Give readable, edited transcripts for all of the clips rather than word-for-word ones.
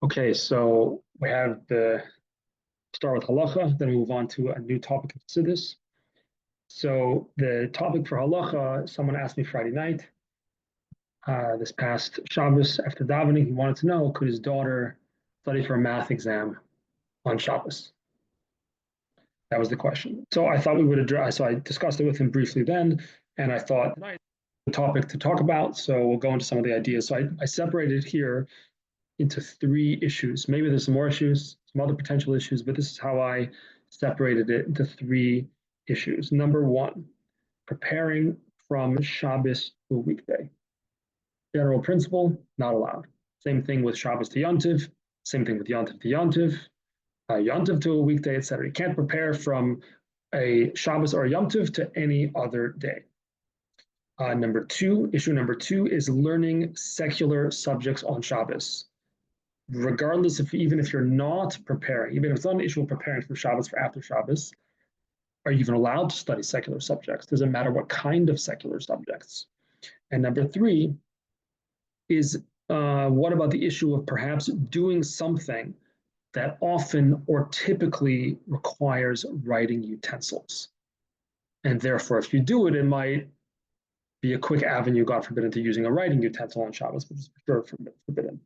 Okay, so we have the start with halacha, then we move on to a new topic of Chassidus. So the topic for halacha, someone asked me Friday night, this past Shabbos after davening, he wanted to know, could his daughter study for a math exam on Shabbos? That was the question. So I thought we would address, so I discussed it with him briefly then, and I thought tonight the topic to talk about, so we'll go into some of the ideas. So I separated here into three issues. Maybe there's some more issues, some other potential issues, but this is how I separated it into three issues. Number one, preparing from Shabbos to a weekday. General principle, not allowed. Same thing with Shabbos to Yontiv, same thing with Yontiv to Yontiv, Yontiv to a weekday, etc. You can't prepare from a Shabbos or a Yontiv to any other day. Issue number two is learning secular subjects on Shabbos. Regardless of even if you're not preparing, even if it's not an issue of preparing for Shabbos for after Shabbos, are you even allowed to study secular subjects? Doesn't matter what kind of secular subjects. And number three is what about the issue of perhaps doing something that often or typically requires writing utensils? And therefore, if you do it, it might be a quick avenue, God forbid, into using a writing utensil on Shabbos, which is for sure forbidden.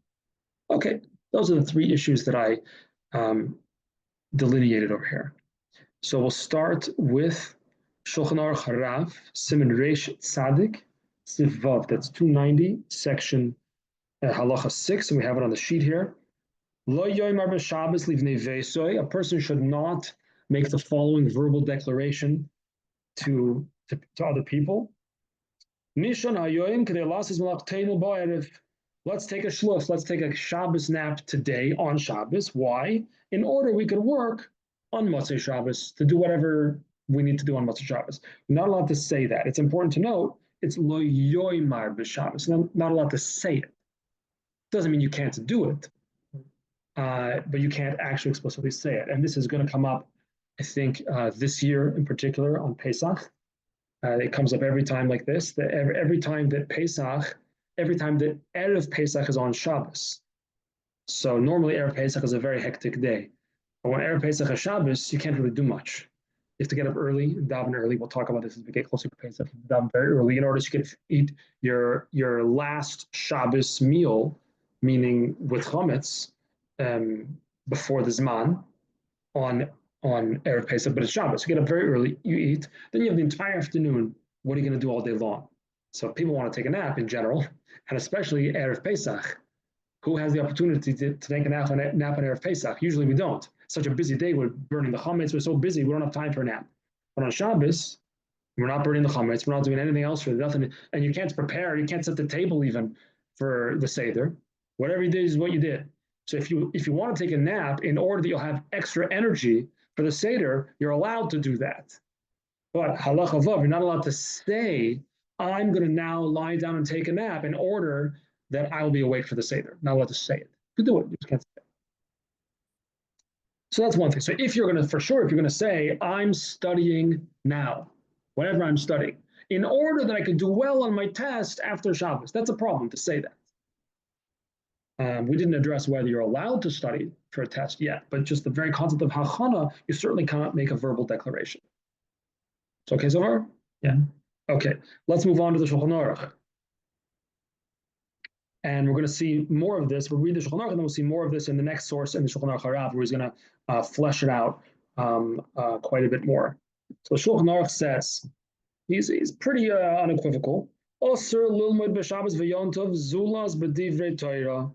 Okay, those are the three issues that I delineated over here. So we'll start with Shulchan Aruch HaRav, Siman Reish Tzadik, Sif Vav, that's 290, section halacha 6, and we have it on the sheet here. Lo yoymar b'Shabbos livnei veisoy, a person should not make the following verbal declaration to other people. Nishon hayoyim k'dei lasis malachteinu ba'erev. Let's take a shluf, let's take a Shabbos nap today on Shabbos. Why? In order we could work on Motzei Shabbos to do whatever we need to do on Motzei Shabbos. We're not allowed to say that. It's important to note, it's lo yoymar b'Shabbos. Not allowed to say it. Doesn't mean you can't do it, but you can't actually explicitly say it. And this is going to come up, I think, this year in particular on Pesach. It comes up every time like this, every time that Erev Pesach is on Shabbos. So normally Erev Pesach is a very hectic day. But when Erev Pesach is Shabbos, you can't really do much. You have to get up early, daven early. We'll talk about this as we get closer to Pesach. Daven very early in order to eat your last Shabbos meal, meaning with chametz, before the Zman on Erev Pesach, but it's Shabbos. You get up very early, you eat, then you have the entire afternoon. What are you going to do all day long? So people want to take a nap in general, and especially Erev Pesach. Who has the opportunity to take a nap on Erev Pesach? Usually we don't. Such a busy day, we're burning the chametz, we're so busy, we don't have time for a nap. But on Shabbos, we're not burning the chametz, we're not doing anything else for nothing, and you can't prepare, you can't set the table even for the Seder. Whatever you did is what you did. So if you want to take a nap in order that you'll have extra energy for the Seder, you're allowed to do that. But halacha vav, you're not allowed to say, I'm going to now lie down and take a nap in order that I will be awake for the Seder. Not allowed to say it. You can do it, you just can't say it. So that's one thing. So if you're going to say, I'm studying now, whatever I'm studying, in order that I could do well on my test after Shabbos, that's a problem to say that. We didn't address whether you're allowed to study for a test yet, but just the very concept of hachana, you certainly cannot make a verbal declaration. It's okay so far? Yeah. Okay, let's move on to the Shulchan Aruch. And we're going to see more of this. We'll read the Shulchan Aruch, and then we'll see more of this in the next source in the Shulchan Aruch HaRav, where he's going to flesh it out quite a bit more. So Shulchan Aruch says, he's pretty unequivocal. Osir lilmod b'Shabbos v'yontov zulas b'divrei Torah.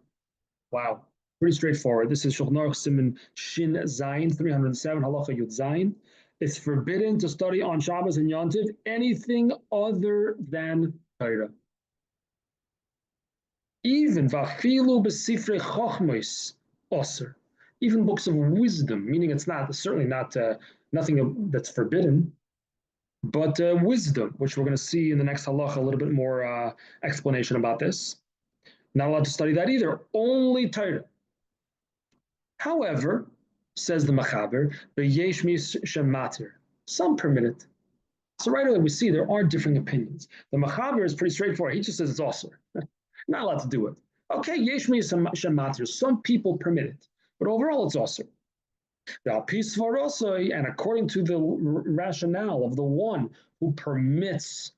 Wow, pretty straightforward. This is Shulchan Aruch Siman Shin Zayin 307 halacha Yud Zayin. It's forbidden to study on Shabbos and Yontiv anything other than Torah. Even vafilu b'sifrei chochmos osir, even books of wisdom, meaning it's certainly not nothing that's forbidden, but wisdom, which we're going to see in the next halacha a little bit more explanation about this. Not allowed to study that either, only Torah. However, says the Maamer, b'yesh shematir, some permit it. So right away we see there are differing opinions. The Maamer is pretty straightforward. He just says it's also not allowed to do it. Okay, yesh mi shematir. Some people permit it, but overall it's also. And according to the rationale of the one who permits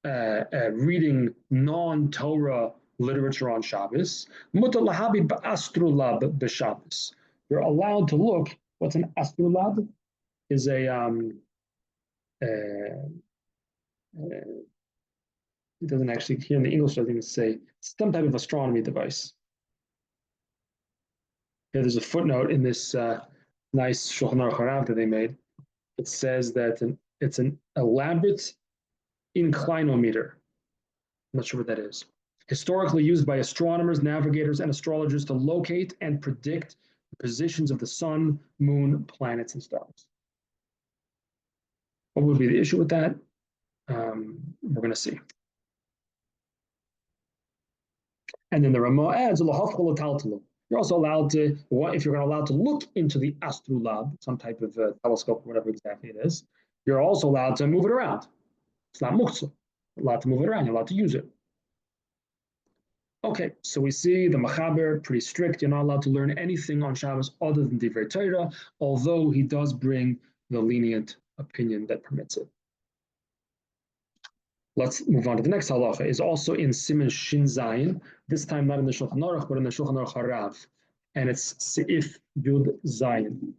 reading non-Torah literature on Shabbos, you're allowed to look. What's an astrolab? Is a it doesn't actually here in the English doesn't even say some type of astronomy device. Here, there's a footnote in this nice Shulchan Aruch HaRav that they made. It says that it's an elaborate inclinometer. I'm not sure what that is. Historically used by astronomers, navigators, and astrologers to locate and predict the positions of the sun, moon, planets, and stars. What would be the issue with that? We're going to see. And then the Ramah adds, you're also allowed to, if you're allowed to look into the astrolab, some type of telescope, whatever exactly it is, you're also allowed to move it around. It's not muktzah. You're allowed to move it around. You're allowed to use it. Okay, so we see the Maamer, pretty strict. You're not allowed to learn anything on Shabbos other than Divrei Torah, although he does bring the lenient opinion that permits it. Let's move on to the next halacha. Is also in Siman Shin Zayin, this time not in the Shulchan Aruch, but in the Shulchan Aruch HaRav. And it's Seif Yud Zayin.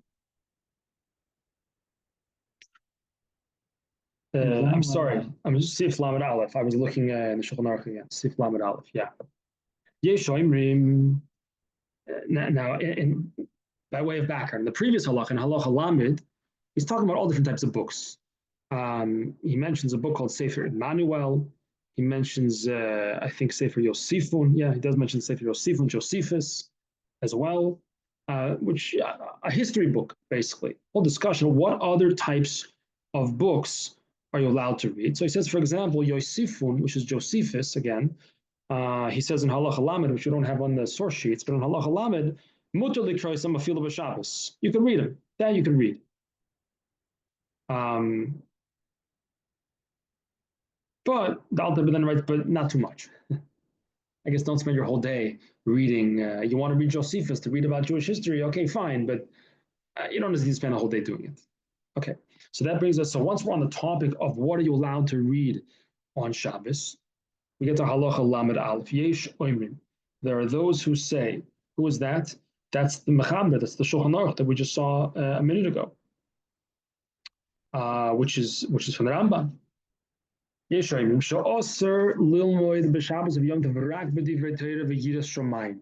I'm sorry, I'm just Seif Lamed Aleph. I was looking in the Shulchan Aruch again. Seif Lamed Aleph, yeah. Yeshoimrim. Now, by way of background, in the previous halacha, in halacha Lamed, he's talking about all different types of books. He mentions a book called Sefer Emmanuel. He mentions, I think, Sefer Yosifun. Yeah, he does mention Sefer Yosifun, Josephus, as well, which a history book, basically. Whole discussion of what other types of books are you allowed to read. So he says, for example, Yosifun, which is Josephus, again, he says in Halacha Lamed, which you don't have on the source sheets, but in Halacha Lamed, Mutar Likroy Some Afila B'Shabbos. You can read them. That you can read. But the Alter then writes, but not too much. I guess don't spend your whole day reading. You want to read Josephus to read about Jewish history, okay, fine, but you don't need to spend a whole day doing it. Okay, so that brings us, so once we're on the topic of what are you allowed to read on Shabbos, we get to Halacha Lamed Aleph. Yesh Oimrim. There are those who say, who is that? That's the Maamer, that's the Shulchan Aruch that we just saw a minute ago, which is from the Rambam. Yeshoimim she'oser lilmoid b'Shabbos of Yom Tov rak b'divrei Torah v'yiras shamayim.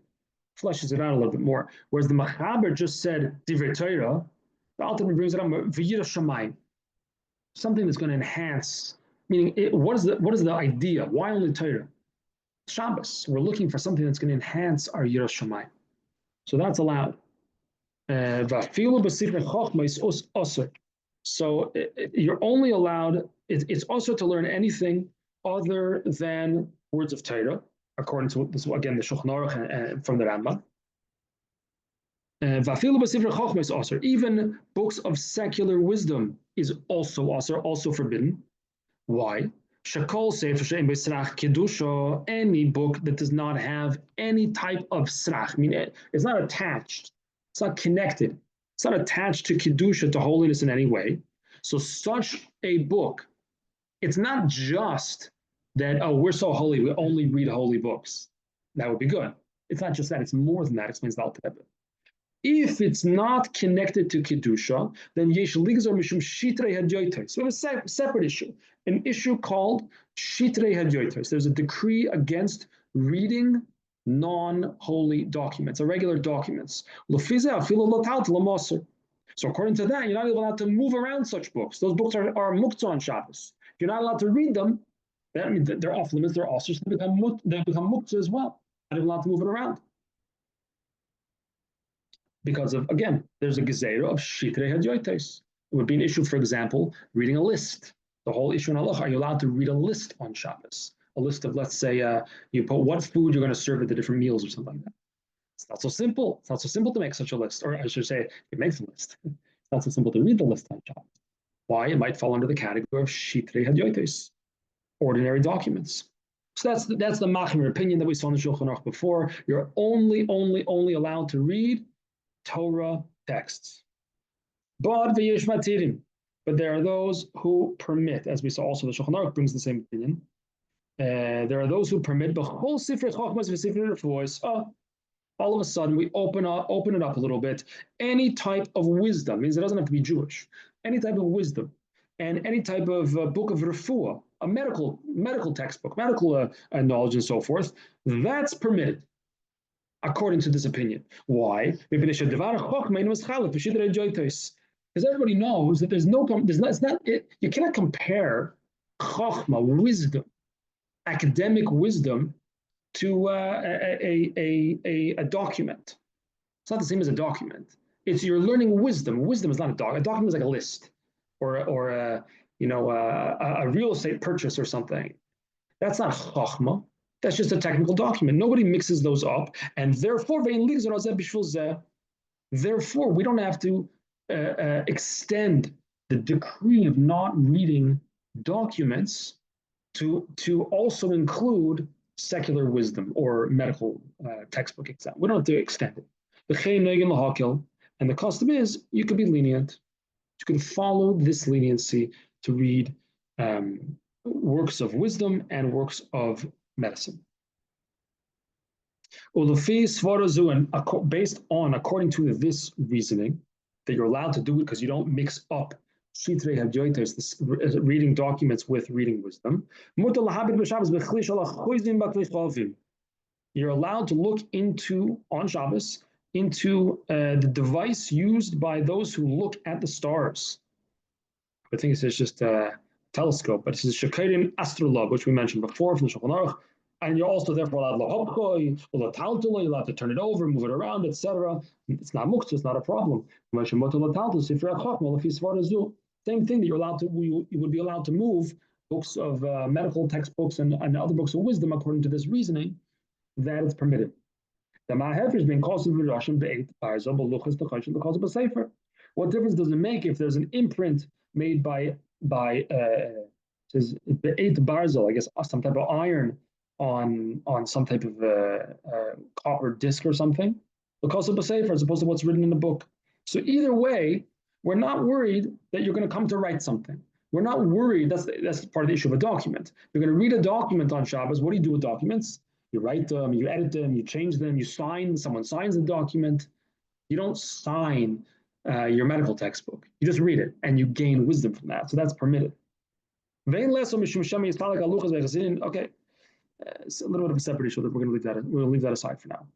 Fleshes it out a little bit more. Whereas the Maamer just said divrei Torah, the Alter brings it up v'yiras shamayim, something that's going to enhance. Meaning, what is the idea? Why only Torah? Shabbos. We're looking for something that's going to enhance our yiras shamayim. So that's allowed. V'afilu b'sifrei chochma is oser. So you're only allowed, it's also to learn anything other than words of Torah, according to this, again, the Shulchan Aruch from the Rambam. Even books of secular wisdom is also forbidden. Why? Any book that does not have any type of srach, I mean, it's not attached, it's not connected. It's not attached to Kedusha, to holiness in any way. So such a book, it's not just that, oh, we're so holy, we only read holy books. That would be good. It's not just that, it's more than that, explains the Alter Rebbe. If it's not connected to Kedusha, then yesh ligzor mishum shitrei hadyotos. So we have a separate issue, an issue called shitrei hadyotos. There's a decree against reading non-holy documents, irregular documents. So according to that, you're not allowed to move around such books. Those books are muktzah on Shabbos. If you're not allowed to read them, that means they're off limits, they're also they become muktzah as well. You're not allowed to move it around. Because of, again, there's a gezerah of shitrei hadyotes. It would be an issue, for example, reading a list. The whole issue in halacha, are you allowed to read a list on Shabbos? A list of, let's say, you put what food you're going to serve at the different meals or something like that. It's not so simple. It's not so simple to make such a list. Or I should say, it makes a list. It's not so simple to read the list on Shabbos. Why? It might fall under the category of shitrei hadyotes, ordinary documents. So that's the Maamer opinion that we saw in the Shulchan Aruch before. You're only allowed to read Torah texts. But there are those who permit, as we saw also the Shulchan Aruch brings the same opinion. There are those who permit all of a sudden we open it up a little bit. Any type of wisdom, means it doesn't have to be Jewish, any type of wisdom and any type of book of refuah, a medical textbook, medical knowledge and so forth, that's permitted according to this opinion. Why? Because everybody knows that you cannot compare chokhmah, wisdom, academic wisdom, to a document. It's not the same as a document. It's you're learning wisdom. Wisdom is not a document. A document is like a list or a real estate purchase or something. That's not chokhmah. That's just a technical document. Nobody mixes those up, and therefore we don't have to extend the decree of not reading documents to also include secular wisdom or medical textbook exam. We don't have to extend it. And the custom is you could be lenient. You could follow this leniency to read works of wisdom and works of medicine. And based on, according to this reasoning, that you're allowed to do it because you don't mix up this reading documents with reading wisdom. You're allowed to look into, on Shabbos, into the device used by those who look at the stars. I think it says just a telescope, but it says Shekairin Astrolog, which we mentioned before from the Shulchan Aruch. And you're also therefore allowed you're allowed to turn it over, move it around, etc. It's not muktzah, it's not a problem. Same thing that you would be allowed to move books of medical textbooks and other books of wisdom according to this reasoning, that it's permitted. The Maamer is being called to sefer. What difference does it make if there's an imprint made by says pt.1, I guess some type of iron on some type of copper disc or something, because of a sefer as opposed to what's written in the book. So either way, we're not worried that you're going to come to write something. We're not worried. That's part of the issue of a document. You're going to read a document on Shabbos. What do you do with documents? You write them, you edit them, you change them, you sign. Someone signs the document. You don't sign your medical textbook. You just read it, and you gain wisdom from that. So that's permitted. Okay. It's a little bit of a separate issue that we're going to leave that aside for now.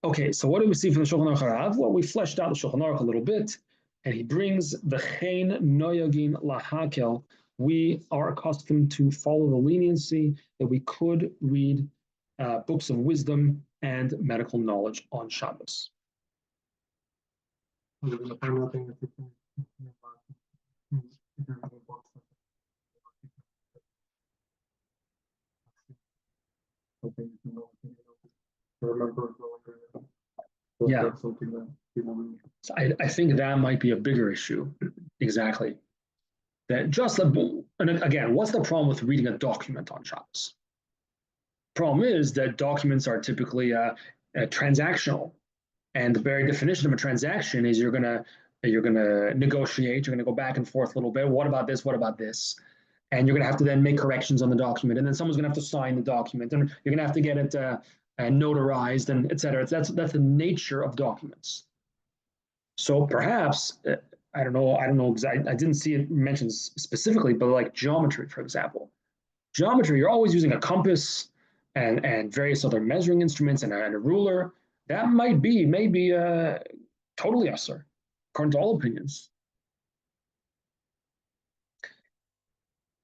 Okay, so what do we see from the Shulchan Aruch HaRav? Well, we fleshed out the Shulchan Aruch a little bit, and he brings the chen noyagin lahakel. We are accustomed to follow the leniency that we could read books of wisdom and medical knowledge on Shabbos. Yeah. So I think that might be a bigger issue. Exactly. That and again, what's the problem with reading a document on Shabbos? Problem is that documents are typically transactional, and the very definition of a transaction is you're gonna negotiate, you're gonna go back and forth a little bit. What about this? What about this? And you're gonna have to then make corrections on the document, and then someone's gonna have to sign the document, and you're gonna have to get it notarized, and etc. That's the nature of documents. So perhaps I don't know. I didn't see it mentioned specifically, but like geometry, for example, you're always using a compass and various other measuring instruments and a ruler. That might be maybe totally usher, according to all opinions.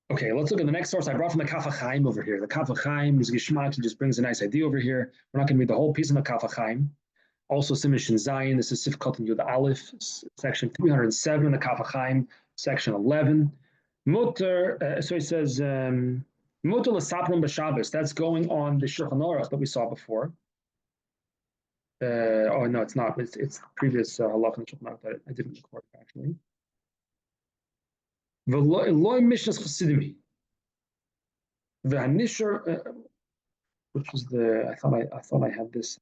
Okay, let's look at the next source I brought from the Kaf HaChaim over here. The Kaf HaChaim is Gishmak, he just brings a nice idea over here. We're not going to read the whole piece in the Kaf HaChaim. Also, Siman Shin Zayin, this is Sifkat and Yud Aleph, section 307 in the Kaf HaChaim, section 11. Mutter, so he says, Mutter l'sapron b'Shabbos, that's going on the Shulchan Aruch that we saw before. Oh, no, it's not. It's previous halacha in Shulchan Aruch that I didn't record, actually. V'loi Mishnas Chassidim. V'hanishar, which is I thought I had this.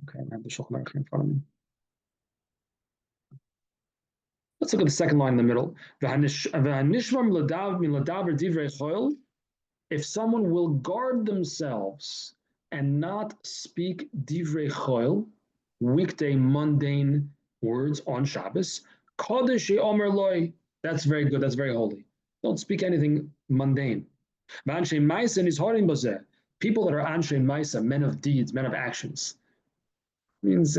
Okay, I have the Shulchan Aruch in front of me. Let's look at the second line in the middle. If someone will guard themselves and not speak divrei choil, weekday mundane words on Shabbos, kodesh omer loy, that's very good, that's very holy. Don't speak anything mundane. People that are anshe maisa, men of deeds, men of actions, means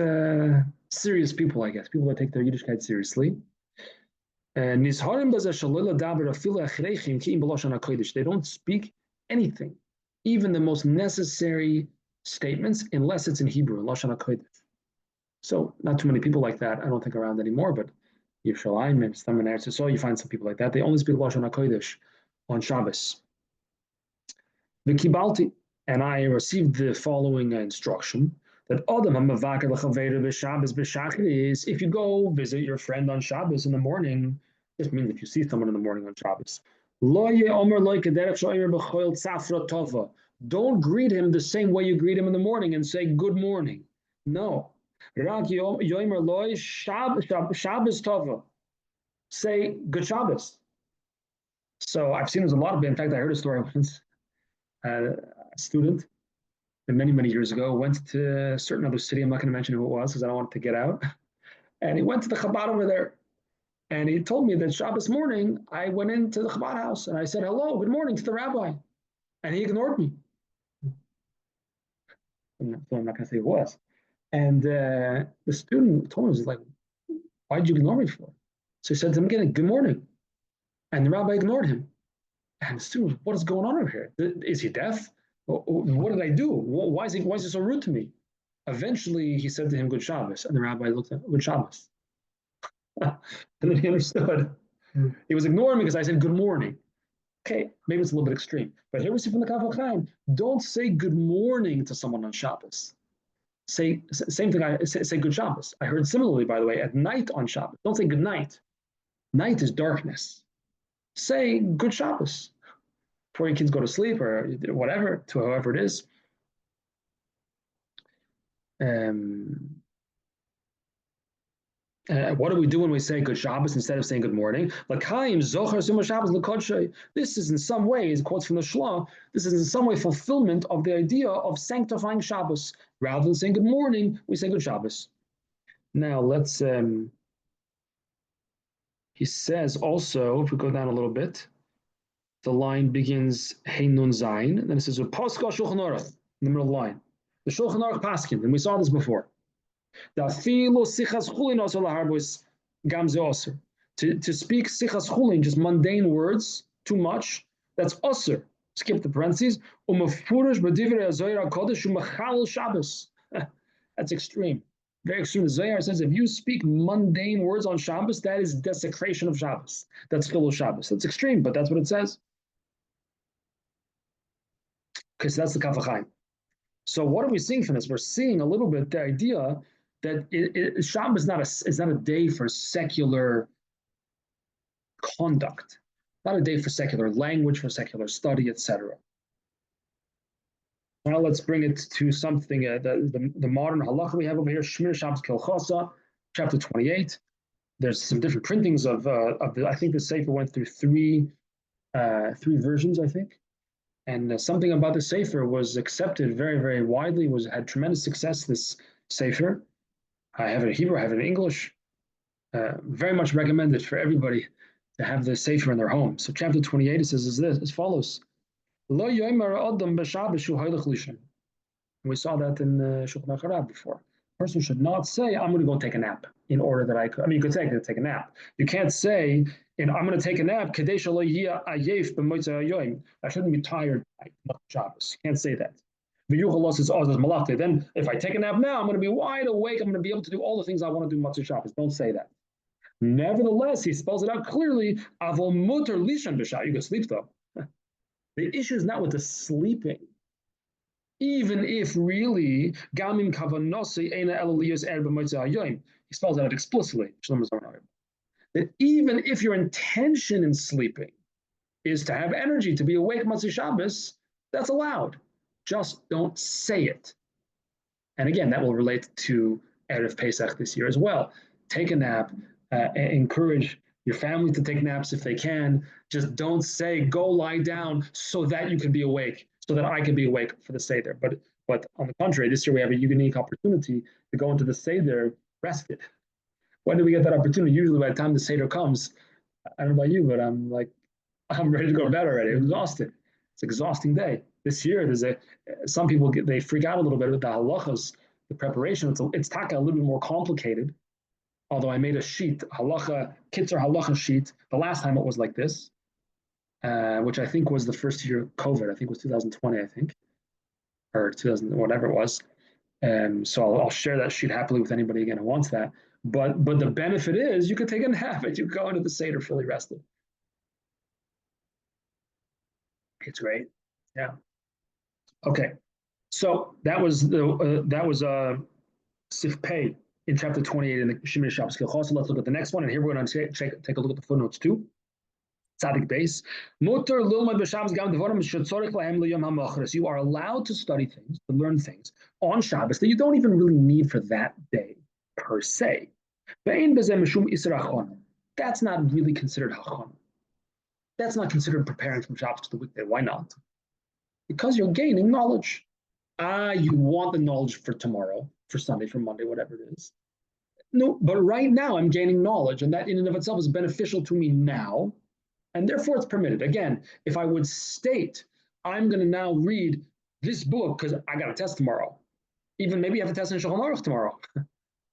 serious people, I guess, people that take their Yiddishkeit seriously. They don't speak anything, even the most necessary statements, unless it's in Hebrew, Lashon HaKodesh. So not too many people like that, I don't think, around anymore, but Yerushalayim and some in Eretz Yisrael, you find some people like that. They only speak Lashon HaKodesh on Shabbos. The Kibalti, and I received the following instruction, that is, if you go visit your friend on Shabbos in the morning, this means if you see someone in the morning on Shabbos, don't greet him the same way you greet him in the morning and say good morning. No. Say good Shabbos. So I've seen there's a lot of, in fact, I heard a story once. A student, many, many years ago, went to a certain other city. I'm not going to mention who it was because I don't want it to get out. And he went to the Chabad over there. And he told me that Shabbos morning, I went into the Chabad house and I said, hello, good morning to the rabbi. And he ignored me. So I'm not going to say who it was. And the student told him, he's like, why did you ignore me for? So he said to him again, good morning. And the rabbi ignored him. And the student, what is going on over here? Is he deaf? What did I do? Why is he so rude to me? Eventually, he said to him, good Shabbos. And the rabbi looked at him, good Shabbos. And then he understood. He was ignoring me because I said good morning. Okay, maybe it's a little bit extreme. But here we see from the Kaf HaChaim, don't say good morning to someone on Shabbos. Say same thing, say good Shabbos. I heard similarly, by the way, at night on Shabbos. Don't say good night. Night is darkness. Say good Shabbos before your kids go to sleep or whatever, to whoever it is. What do we do when we say good Shabbos instead of saying good morning? This is in some ways, quotes from the Shla, this is in some way fulfillment of the idea of sanctifying Shabbos. Rather than saying good morning, we say good Shabbos. Now let's, he says also, if we go down a little bit, the line begins Hey Nun Zayin, and then it says Paska Shulchan Aruch in the middle of the line. The Shulchan Aruch Paskin, and we saw this before. To speak sichas chulin, just mundane words, too much, that's osir. Skip the parentheses. That's extreme. Very extreme. The Zohar says if you speak mundane words on Shabbos, that is desecration of Shabbos. That's chilul Shabbos. That's extreme, but that's what it says. Okay, so that's the Kaf HaChaim. So what are we seeing from this? We're seeing a little bit the idea that Shabbos is not a day for secular conduct, not a day for secular language, for secular study, etc. Now let's bring it to something, the modern halacha we have over here, Shemiras Shabbos Kehilchasa, chapter 28. There's some different printings of I think the sefer went through three versions, I think. And something about the sefer was accepted very, very widely, had tremendous success, this sefer. I have it in Hebrew, I have it in English. Very much recommended for everybody to have the sefer in their home. So chapter 28, it says as follows. We saw that in Shulchan Aruch HaRav before. A person should not say, I'm going to go take a nap in order that I mean, you could say, take a nap. You can't say, I'm going to take a nap, I shouldn't be tired by Shabbos. You can't say that. Then if I take a nap now, I'm going to be wide awake. I'm going to be able to do all the things I want to do Matzah Shabbos. Don't say that. Nevertheless, he spells it out clearly. You can sleep though. The issue is not with the sleeping. Even if really, he spells it out explicitly. That even if your intention in sleeping is to have energy, to be awake Motzei Shabbos, that's allowed. Just don't say it. And again, that will relate to Erev Pesach this year as well. Take a nap, encourage your family to take naps if they can. Just don't say, go lie down so that you can be awake, so that I can be awake for the Seder. But on the contrary, this year we have a unique opportunity to go into the Seder rested. When do we get that opportunity? Usually by the time the Seder comes, I don't know about you, but I'm ready to go to bed already. I'm exhausted. It's an exhausting day. This year, some people they freak out a little bit with the halachas, the preparation. It's taka a little bit more complicated. Although I made a sheet, halacha, Kitzur halacha sheet. The last time it was like this, which I think was the first year of COVID. I think it was 2020, I think, or 2000, whatever it was. So I'll share that sheet happily with anybody again who wants that. But the benefit is you could take a nap and you go into the Seder fully rested. It's great. Yeah. Okay. So that was Sif Pei in chapter 28 in the Shemiras Shabbos Kehilchasa. Let's look at the next one, and here we're going to take a look at the footnotes too. Tzadik base. Mutar lilmad b'Shabbos gam devarim shetzorich lahem liyom hamachris. You are allowed to study things, to learn things on Shabbos that you don't even really need for that day per se. That's not really considered hachana. That's not considered preparing from Shabbos to the weekday. Why not? Because you're gaining knowledge. You want the knowledge for tomorrow, for Sunday, for Monday, whatever it is. No, but right now I'm gaining knowledge, and that in and of itself is beneficial to me now, and therefore it's permitted. Again, if I would state, I'm going to now read this book because I got a test tomorrow. Even maybe you have a test in Shulchan Aruch tomorrow.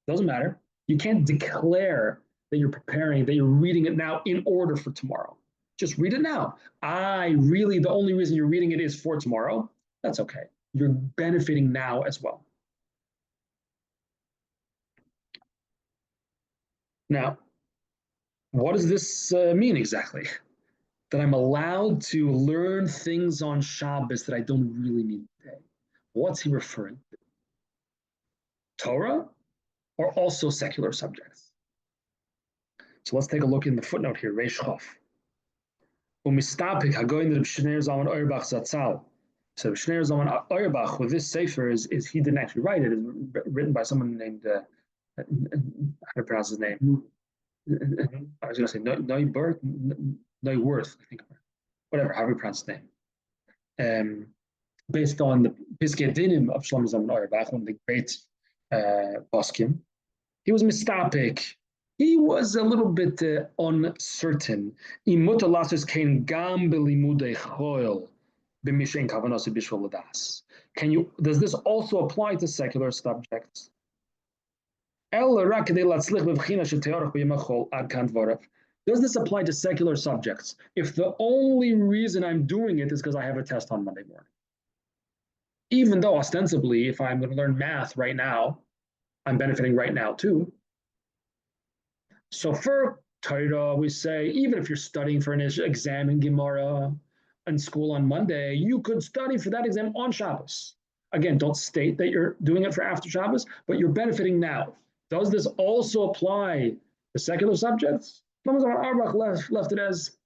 Doesn't matter. You can't declare that you're preparing, that you're reading it now in order for tomorrow. Just read it now. The only reason you're reading it is for tomorrow. That's okay. You're benefiting now as well. Now, what does this mean exactly? That I'm allowed to learn things on Shabbos that I don't really need today. What's he referring to? Torah or also secular subjects? So let's take a look in the footnote here, Reish Chof. Umistapik hagoyin the Shemiras Zaman Auerbach Zatzal. So Shemiras Zaman Auerbach with this sefer is he didn't actually write it. It's written by someone named how to pronounce his name? I was going to say Neuwirth, I think. Whatever, however you pronounce his name. Based on the Piskei Dinim of Shlomo Zalman Auerbach, one of the great poskim, he was mistapik. He was a little bit uncertain. Does this also apply to secular subjects? Does this apply to secular subjects if the only reason I'm doing it is because I have a test on Monday morning? Even though ostensibly, if I'm going to learn math right now, I'm benefiting right now too. So for Torah, we say, even if you're studying for an exam in Gemara in school on Monday, you could study for that exam on Shabbos. Again, don't state that you're doing it for after Shabbos, but you're benefiting now. Does this also apply to secular subjects? Arbach left it as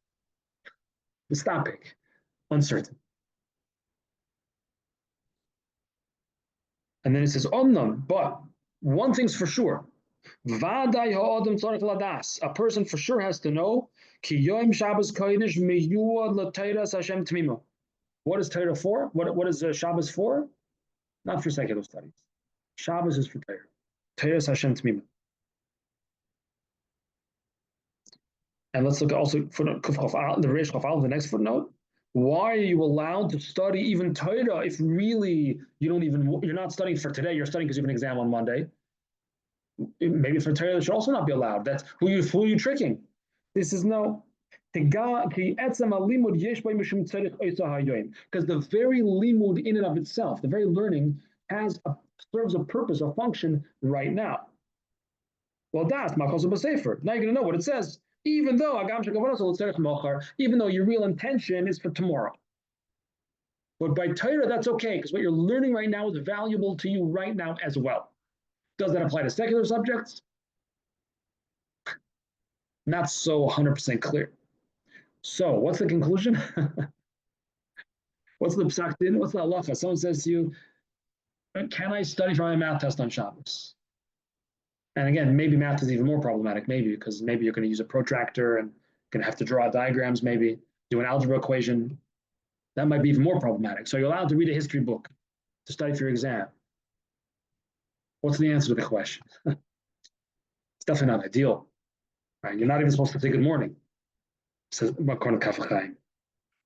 the topic, uncertain. And then it says, but one thing's for sure. A person for sure has to know what is Torah for? What is Shabbos for? Not for secular studies. Shabbos is for Torah. Torah Hashem Tmima. And let's look at also footnote the Reish Chof, the next footnote. Why are you allowed to study even Torah if really you're not studying for today, you're studying because you have an exam on Monday? Maybe for Torah, it should also not be allowed. That's who you tricking. This is no. Because the very limud in and of itself, the very learning, serves a purpose, a function right now. Well, that's makosa b'sefer. Now you're going to know what it says. Even though your real intention is for tomorrow. But by Torah, that's okay, because what you're learning right now is valuable to you right now as well. Does that apply to secular subjects? Not so 100% clear. So what's the conclusion? What's the psak din? What's the halacha? Someone says to you, can I study for my math test on Shabbos? And again, maybe math is even more problematic, maybe, because maybe you're going to use a protractor and going to have to draw diagrams, maybe do an algebra equation. That might be even more problematic. So you're allowed to read a history book to study for your exam. What's the answer to the question? It's definitely not ideal. Right? You're not even supposed to say good morning, says according to Kaf HaChaim.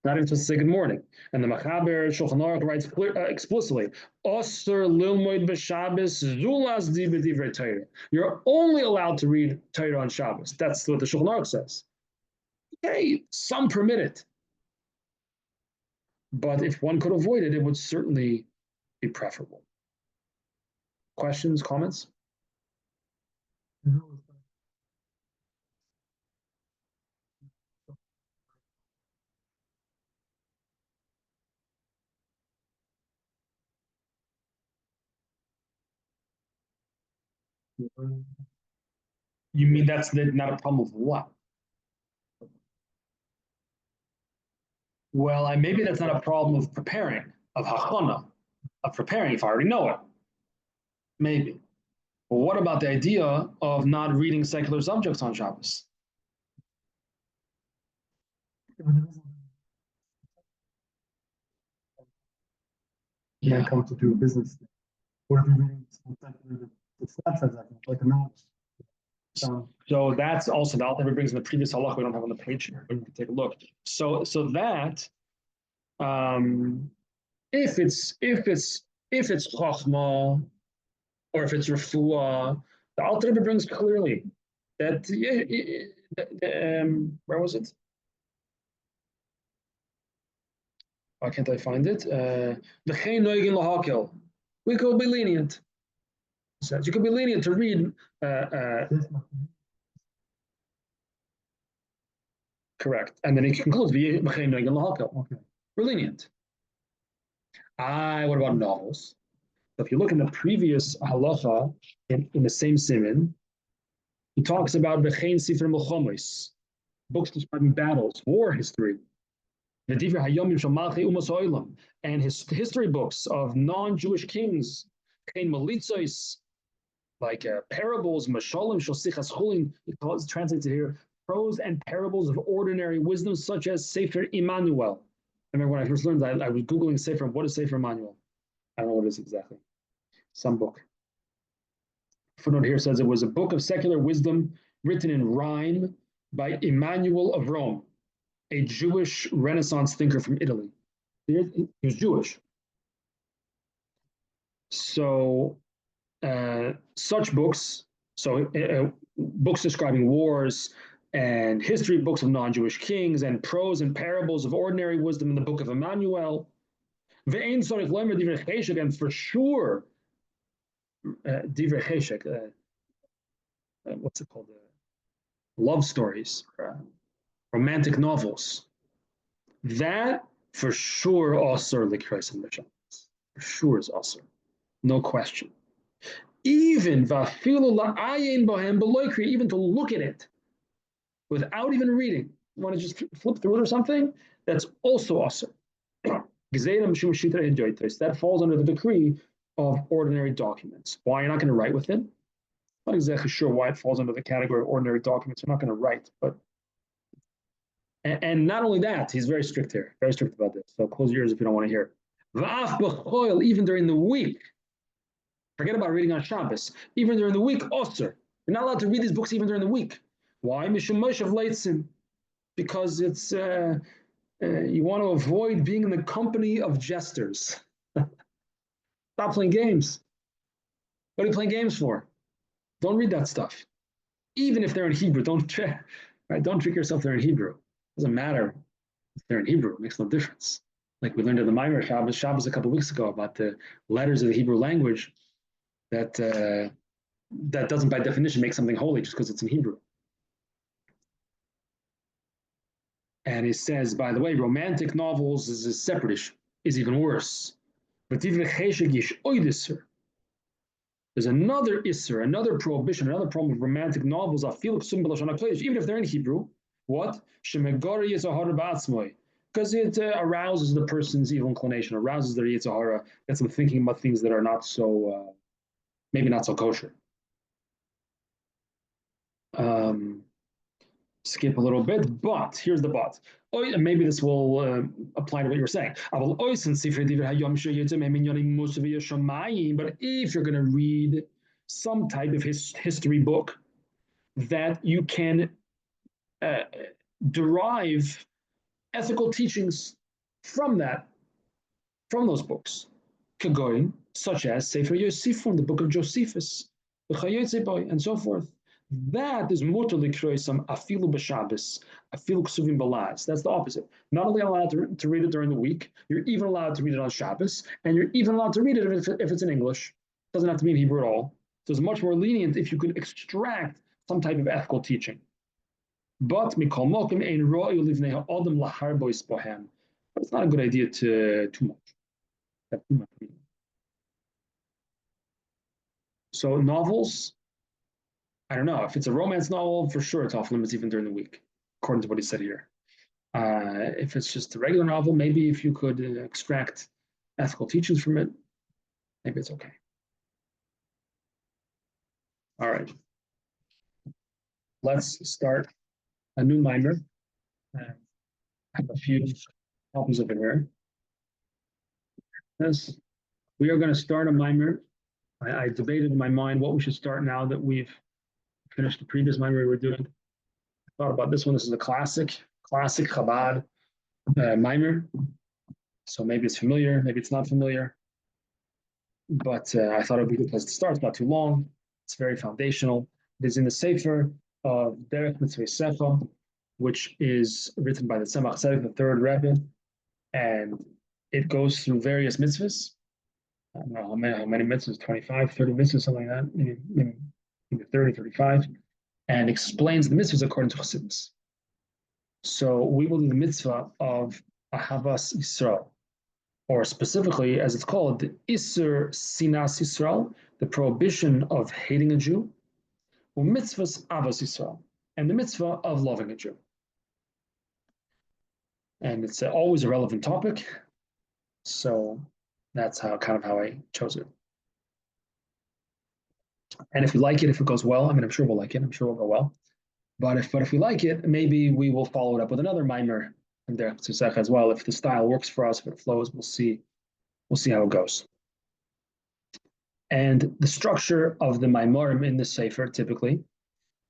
Not even supposed to say good morning. And the Maamer Shulchan Aruch writes explicitly, Osir lilmoid b'Shabbos zulas di b'divrei Torah. You're only allowed to read Torah on Shabbos. That's what the Shulchan Aruch says. Okay, some permit it. But if one could avoid it, it would certainly be preferable. Questions, comments? You mean that's not a problem of what? Well, maybe that's not a problem of preparing, of hachana, of preparing if I already know it. Maybe. But what about the idea of not reading secular subjects on Shabbos? Yeah. Come to do business. What if you're reading the snapshots like a novel? So that's also the Alter brings in the previous halacha we don't have on the page here, but you can take a look. So that if it's chachma or if it's refuah, the Alter brings clearly that where was it? Why can't I find it? We could be lenient. Says you could be lenient to read. Correct, and then he concludes, okay. We're lenient. What about novels? So if you look in the previous halacha in the same siman, he talks about b'chein sefer milchomos, books describing battles, war history, and his history books of non-Jewish kings, like parables, mashalim shosichas chulin. It's translated here, prose and parables of ordinary wisdom, such as Sefer Immanuel. I remember when I first learned that, I was Googling Sefer. What is Sefer Immanuel? I don't know what it is exactly. Some book. Footnote here says it was a book of secular wisdom written in rhyme by Emmanuel of Rome, a Jewish Renaissance thinker from Italy. He was Jewish. So such books, books describing wars and history books of non-Jewish kings and prose and parables of ordinary wisdom in the book of Emmanuel. And for sure, Divrei Cheshek, what's it called? Love stories, romantic novels. That for sure also likros and mishalim. For sure is also, no question. Even even to look at it without even reading, you want to just flip through it or something, that's also awesome. That falls under the decree of ordinary documents. Why you're not going to write with it? I'm not exactly sure why it falls under the category of ordinary documents. You're not going to write, but and not only that, he's very strict here, very strict about this. So close your ears if you don't want to hear. Even during the week. Forget about reading on Shabbos. Even during the week, osir. You're not allowed to read these books even during the week. Why? Because it's you want to avoid being in the company of jesters. Stop playing games. What are you playing games for? Don't read that stuff. Even if they're in Hebrew, don't trick yourself they're in Hebrew. It doesn't matter if they're in Hebrew. It makes no difference. Like we learned in the Maamer Shabbos a couple of weeks ago about the letters of the Hebrew language that doesn't by definition make something holy just because it's in Hebrew. And he says, by the way, romantic novels is a separate issue, is even worse. But there's another isser, another prohibition, another problem of romantic novels, even if they're in Hebrew, What? Shemegori Yitzhahara ba'atzmoi. Because it arouses the person's evil inclination, arouses their Yitzhahara, gets them thinking about things that are not so, maybe not so kosher. Skip a little bit, but here's the but. And maybe this will apply to what you were saying. But if you're going to read some type of history book that you can derive ethical teachings from those books, such as Sefer Yosef from the book of Josephus, and so forth. That is mutar likroisam afilu b'Shabbos, afilu ksuvim balaz. That's the opposite. Not only allowed to read it during the week, you're even allowed to read it on Shabbos, and you're even allowed to read it if it's in English. It doesn't have to be in Hebrew at all. So it's much more lenient if you could extract some type of ethical teaching. But mikol mokim ein ro'yu livnei ha'adam laharbo ispohem. But it's not a good idea to too much. So novels, I don't know. If it's a romance novel, for sure it's off limits even during the week, according to what he said here. If it's just a regular novel, maybe if you could extract ethical teachings from it, maybe it's okay. All right. Let's start a new Maamer. I have a few copies of it here. Yes. We are going to start a Maamer. I debated in my mind what we should start now that we've finished the previous Maamer we were doing. I thought about this one. This is a classic Chabad Maamer. So maybe it's familiar, maybe it's not familiar. But I thought it would be a good place to start. It's not too long. It's very foundational. It is in the sefer of Derech Mitzvosecha, which is written by the Tzemach Tzedek, the third Rebbe, and it goes through various mitzvahs. I don't know how many mitzvahs, 25, 30 mitzvahs, something like that, maybe 30, 35, and explains the mitzvahs according to Chassidus. So we will do the mitzvah of Ahavat Yisrael, or specifically, as it's called, the Isser Sinas Yisrael, the prohibition of hating a Jew, or mitzvahs Avos Yisrael, and the mitzvah of loving a Jew. And it's always a relevant topic, so that's how I chose it. And if we like it, if it goes well, I'm sure we'll like it. I'm sure we'll go well. But if we like it, maybe we will follow it up with another Maamer from Derech Mitzvosecha as well. If the style works for us, if it flows, we'll see how it goes. And the structure of the Maamerim in the sefer typically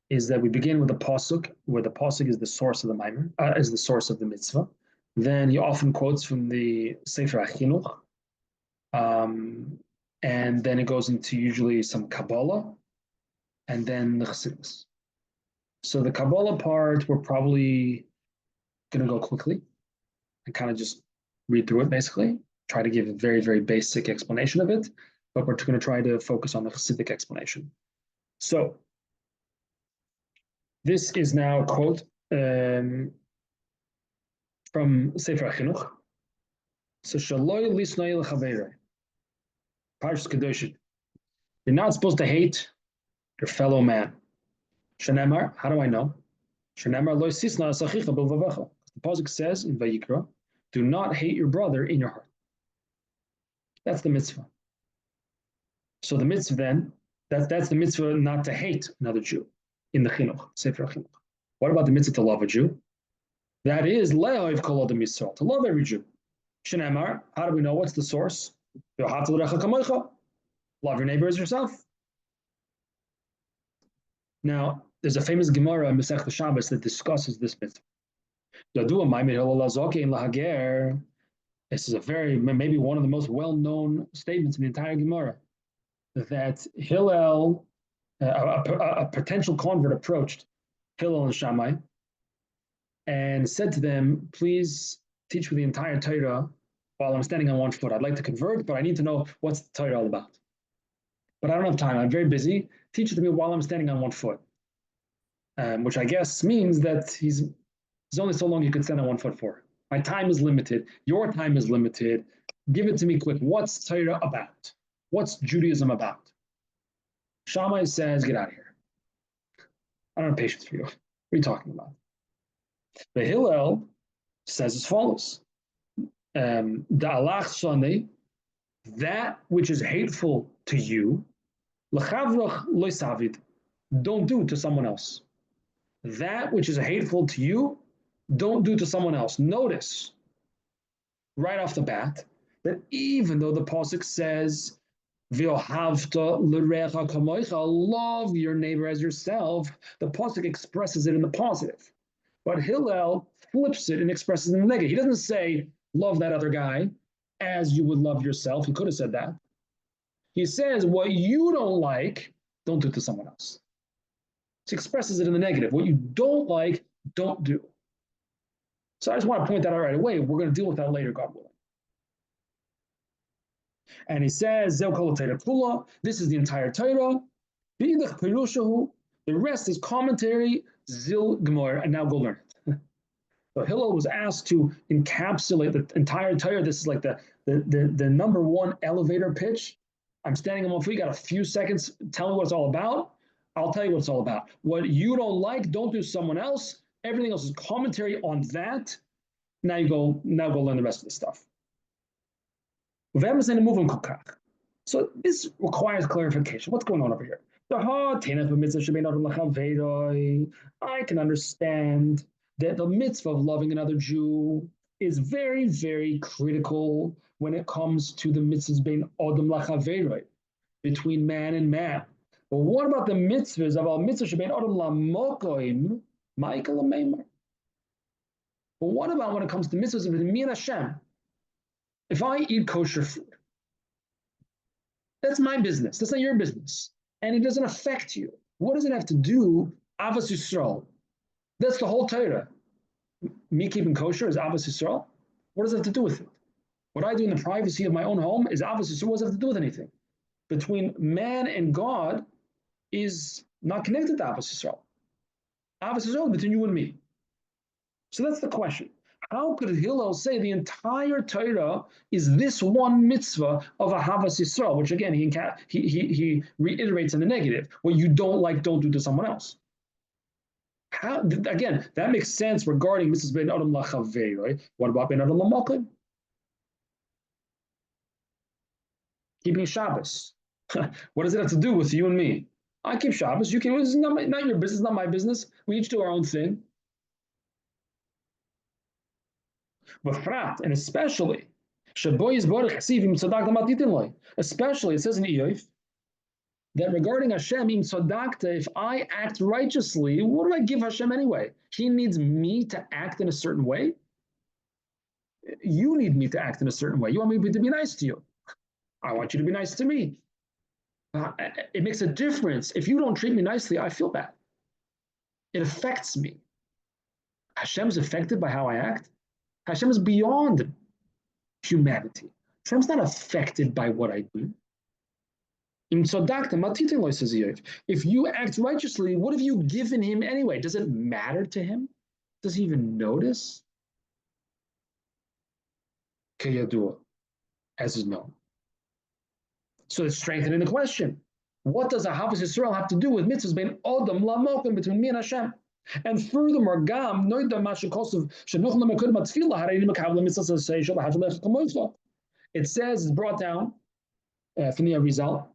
is that we begin with a pasuk, where the pasuk is the source of the Maamer, is the source of the mitzvah. Then he often quotes from the sefer Achinuch, and then it goes into usually some Kabbalah, and then the Chassidus. So the Kabbalah part, we're probably going to go quickly and kind of just read through it, basically. Try to give a very, very basic explanation of it, but we're going to try to focus on the Chassidic explanation. So this is now a quote from Sefer HaChinuch. So Shaloi Lisnoi L'Chaveirei. Parshas Kedoshim. You're not supposed to hate your fellow man. Shenemar, how do I know? Shenemar lo sisna asachicha b'lvavecha. The pasuk says in Vayikra, do not hate your brother in your heart. That's the mitzvah. So the mitzvah then, that's the mitzvah not to hate another Jew in the Chinuch, Sefer Chinuch. What about the mitzvah to love a Jew? That is le'oiv kol adam Yisrael, to love every Jew. Shenemar, how do we know what's the source? Love your neighbor as yourself. Now, there's a famous Gemara in Masechta Shabbos that discusses this mitzvah. This is maybe one of the most well-known statements in the entire Gemara, that Hillel, a potential convert, approached Hillel and Shammai and said to them, please teach me the entire Torah while I'm standing on one foot. I'd like to convert, but I need to know what's the Torah all about. But I don't have time. I'm very busy. Teach it to me while I'm standing on one foot. Which I guess means that there's only so long you can stand on one foot for. My time is limited. Your time is limited. Give it to me quick. What's Torah about? What's Judaism about? Shammai says, get out of here. I don't have patience for you. What are you talking about? The Hillel says as follows: Da'alach sonei, that which is hateful to you, l'chavrach lo savid, don't do to someone else. That which is hateful to you, don't do to someone else. Notice right off the bat that even though the pasuk says v'ohavta l'recha kamoicha, love your neighbor as yourself, the pasuk expresses it in the positive. But Hillel flips it and expresses it in the negative. He doesn't say love that other guy as you would love yourself. He could have said that. He says what you don't like, don't do to someone else. He expresses it in the negative. What you don't like, don't do. So I just want to point that out right away. We're going to deal with that later, God willing. And he says, this is the entire Torah. The rest is commentary, zil gemor, and now go learn it. So Hillel was asked to encapsulate the entire Torah. This is like the number one elevator pitch. I'm standing on my feet, got a few seconds, tell me what it's all about. I'll tell you what it's all about. What you don't like, don't do someone else. Everything else is commentary on that. Now go learn the rest of the stuff. So this requires clarification. What's going on over here? I can understand that the mitzvah of loving another Jew is very, very critical when it comes to the mitzvahs bein odom lachaveroi, between man and man. But what about the mitzvahs of al mitzvah shebein odom lamokoim, Michael and Maamer? But what about when it comes to mitzvahs between me and Hashem? If I eat kosher food, that's my business. That's not your business. And it doesn't affect you. What does it have to do? Ahavat Yisrael. That's the whole Torah. Me keeping kosher is Ahavat Yisrael. What does it have to do with it? What I do in the privacy of my own home is Ahavat Yisrael. What does it have to do with anything? Between man and God is not connected to Ahavat Yisrael. Ahavat Yisrael is between you and me. So that's the question. How could Hillel say the entire Torah is this one mitzvah of Ahavat Yisrael, which again he reiterates in the negative. What you don't like, don't do to someone else. How again that makes sense regarding mitzvahs bein adam lachavei, right? What about bein adam lamalkim? Keeping Shabbos. What does it have to do with you and me? I keep Shabbos. You can. It's not your business. Not my business. We each do our own thing. And especially, especially it says in Eof that regarding Hashem, if I act righteously, what do I give Hashem anyway? He needs me to act in a certain way. You need me to act in a certain way. You want me to be nice to you. I want you to be nice to me. It makes a difference. If you don't treat me nicely, I feel bad. It affects me. Hashem's affected by how I act. Hashem is beyond humanity. Hashem's not affected by what I do. If you act righteously, what have you given him anyway? Does it matter to him? Does he even notice? As is known. So it's strengthening the question. What does Ahavat Yisrael have to do with mitzvahs bein odom lamokim, between me and Hashem? And furthermore, it says, it's brought down from the Arizal,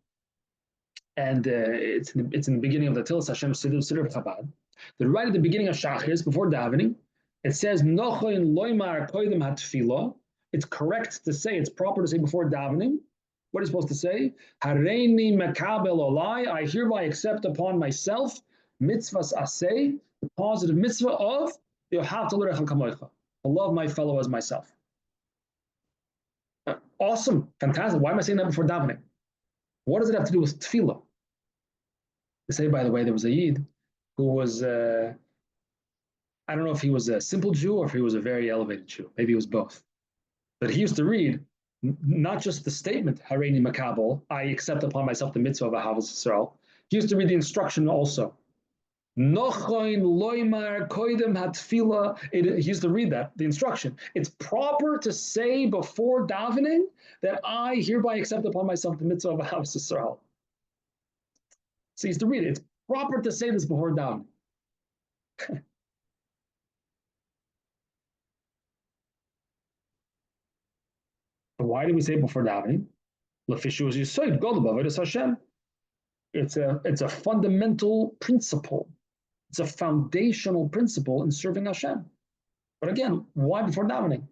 and it's in the beginning of the Tilas Hashem Siddur Chabad, that right at the beginning of Shachris, before davening, it says, it's correct to say, it's proper to say before davening. What are you supposed to say? Hareini makabel olai, I hereby accept upon myself mitzvahs aseh, the positive mitzvah of to love my fellow as myself. Awesome, fantastic. Why am I saying that before davening? What does it have to do with tefillah? They say, by the way, there was a Yid who was, I don't know if he was a simple Jew or if he was a very elevated Jew. Maybe he was both. But he used to read not just the statement, Hareini makabel, I accept upon myself the mitzvah of Ahavat Yisrael. He used to read the instruction also. He used to read that, the instruction. It's proper to say before davening that I hereby accept upon myself the mitzvah of Ahavat Yisrael. So he used to read it. It's proper to say this before davening. Why do we say before davening? It's a fundamental principle. It's a foundational principle in serving Hashem. But again, why before davening?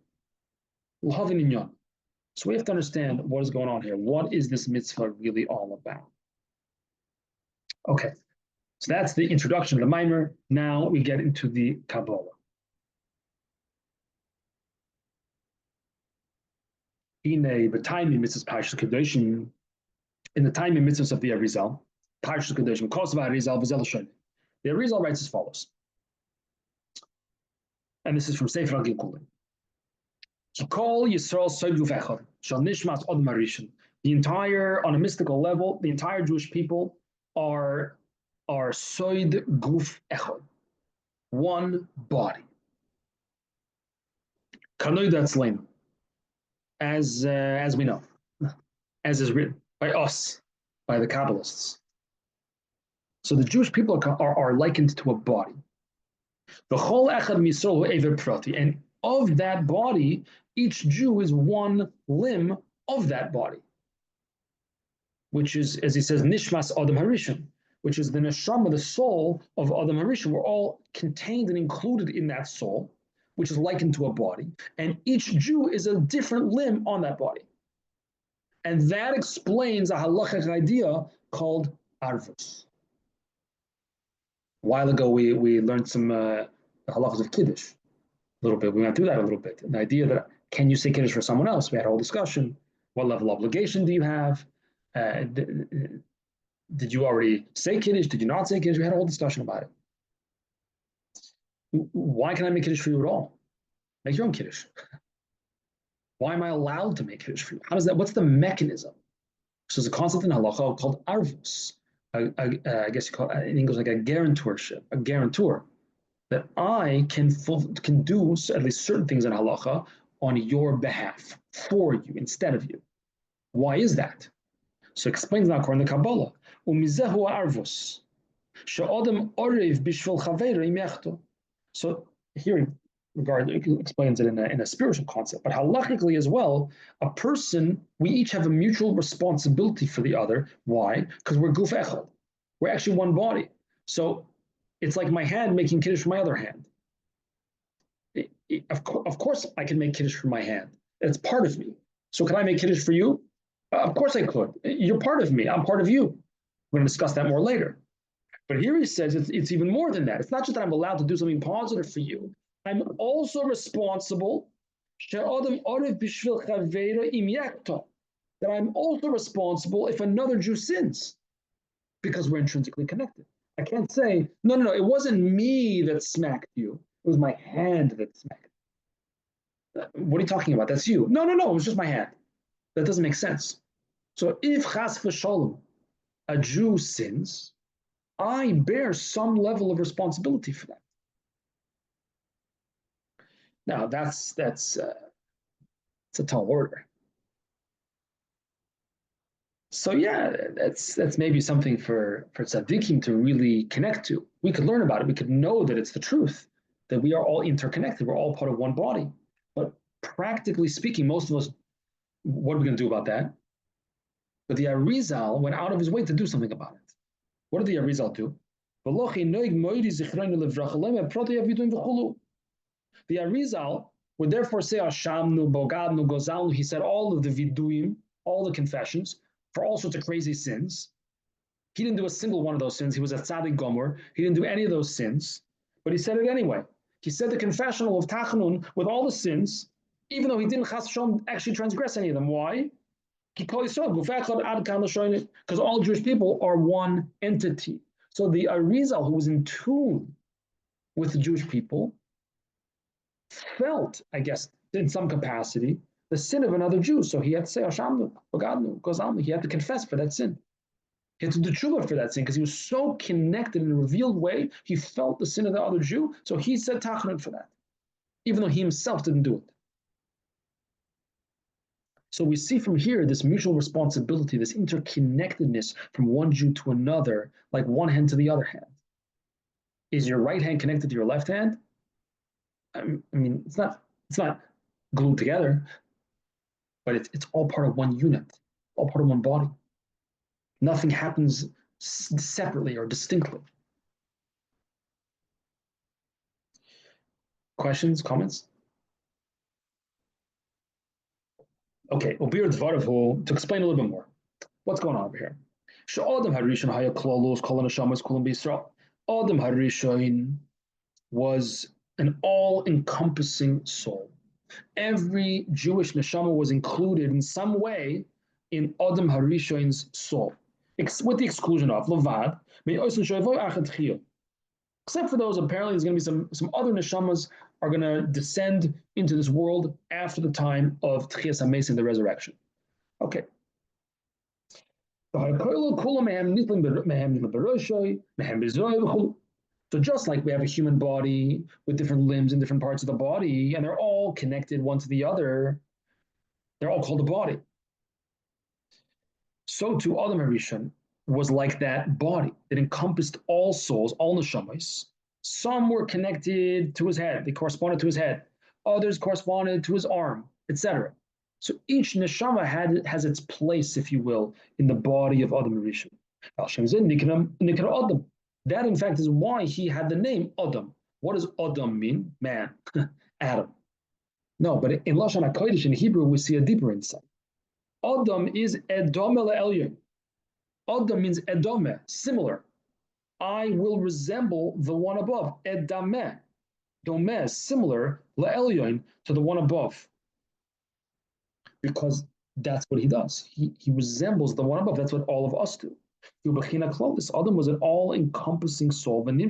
So we have to understand what is going on here. What is this mitzvah really all about? Okay, so that's the introduction of the Maamer. Now we get into the Kabbalah. In the time in mitzvahs Parshas Kedoshim, in the time in mitzvahs of the Arizal, Parshas Kedoshim, Kosav Arizal, V'zel Shoni. The Arizal writes as follows, and this is from Sefer Gilkulin. Kol Yisrael Soid Guf Echad, Shal Nishmas Od Marishan. The entire, on a mystical level, the entire Jewish people are Soid Guf Echad, one body. Kanoi Datzlein, as we know, as is written by us, by the Kabbalists. So the Jewish people are likened to a body. The Chol Echad Misol Ever Prati, and of that body, each Jew is one limb of that body, which is, as he says, Nishmas Adam Harishon, which is the neshama, the soul of Adam Harishon. We're all contained and included in that soul, which is likened to a body, and each Jew is a different limb on that body. And that explains a halachic idea called arvus. A while ago, we learned some halachas of Kiddush. A little bit. We went through that a little bit. The idea that can you say Kiddush for someone else? We had a whole discussion. What level of obligation do you have? Did you already say Kiddush? Did you not say Kiddush? We had a whole discussion about it. Why can I make Kiddush for you at all? Make your own Kiddush. Why am I allowed to make Kiddush for you? How does that? What's the mechanism? So there's a concept in halacha called arvus. I guess you call it in English like a guarantorship, a guarantor. That I can do at least certain things in halacha on your behalf, for you, instead of you. Why is that? So explains now according to Kabbalah. Umizehu arvus. She'odem orev bishvil chaveira imechto. So here, he explains it in a spiritual concept, but halachically as well, a person, we each have a mutual responsibility for the other. Why? Because we're guf echad. We're actually one body. So it's like my hand making Kiddush for my other hand. Of course, I can make Kiddush for my hand. It's part of me. So can I make Kiddush for you? Of course I could. You're part of me. I'm part of you. We're going to discuss that more later. But here he says it's even more than that. It's not just that I'm allowed to do something positive for you. I'm also responsible that I'm also responsible if another Jew sins, because we're intrinsically connected. I can't say, no, it wasn't me that smacked you. It was my hand that smacked you. What are you talking about? That's you. No, it was just my hand. That doesn't make sense. So if chas v'sholem, a Jew sins, I bear some level of responsibility for that. Now that's a tall order. So yeah, that's maybe something for tzaddikim to really connect to. We could learn about it. We could know that it's the truth, that we are all interconnected. We're all part of one body. But practically speaking, most of us, what are we going to do about that? But the Arizal went out of his way to do something about it. What did the Arizal do? The Arizal would therefore say Ashamnu, Bogadnu, Gozalnu. He said all of the viduim, all the confessions, for all sorts of crazy sins. He didn't do a single one of those sins. He was a tzaddik gomer. He didn't do any of those sins, but he said it anyway. He said the confessional of Tachanun with all the sins, even though he didn't chas v'shalom actually transgress any of them. Why? Because all Jewish people are one entity. So the Arizal, who was in tune with the Jewish people, felt, I guess, in some capacity, the sin of another Jew. So he had to say, Hashamnu, Bogadnu, Gozalnu. He had to confess for that sin. He had to do tshuva for that sin because he was so connected in a revealed way. He felt the sin of the other Jew. So he said tachanun for that, even though he himself didn't do it. So we see from here this mutual responsibility, this interconnectedness from one Jew to another, like one hand to the other hand. Is your right hand connected to your left hand? I mean, it's not glued together. but it's all part of one unit, all part of one body. Nothing happens separately or distinctly. Questions, comments? Okay, to explain a little bit more. What's going on over here? Adam Harishon was an all-encompassing soul. Every Jewish neshama was included in some way in Adam Harishon's soul, with the exclusion of Levad, except for those. Apparently there's going to be some other neshamas are going to descend into this world after the time of Tchias HaMesim, the resurrection. Okay. So just like we have a human body with different limbs in different parts of the body, and they're all connected one to the other, they're all called a body. So too Adam Harishon was like that body. It encompassed all souls, all neshamas. Some were connected to his head. They corresponded to his head. Others corresponded to his arm, etc. So each neshama has its place, if you will, in the body of Adam Harishon. That, in fact, is why he had the name Adam. What does Adam mean? Man, Adam. No, but in Lashon HaKodesh, in Hebrew, we see a deeper insight. Adam is Edom Elyon. Adam means Edome, similar. I will resemble the one above. Edame, Dome, similar, Le'elyon, to the one above. Because that's what he does. He resembles the one above. That's what all of us do. Adam was an all-encompassing soul. So here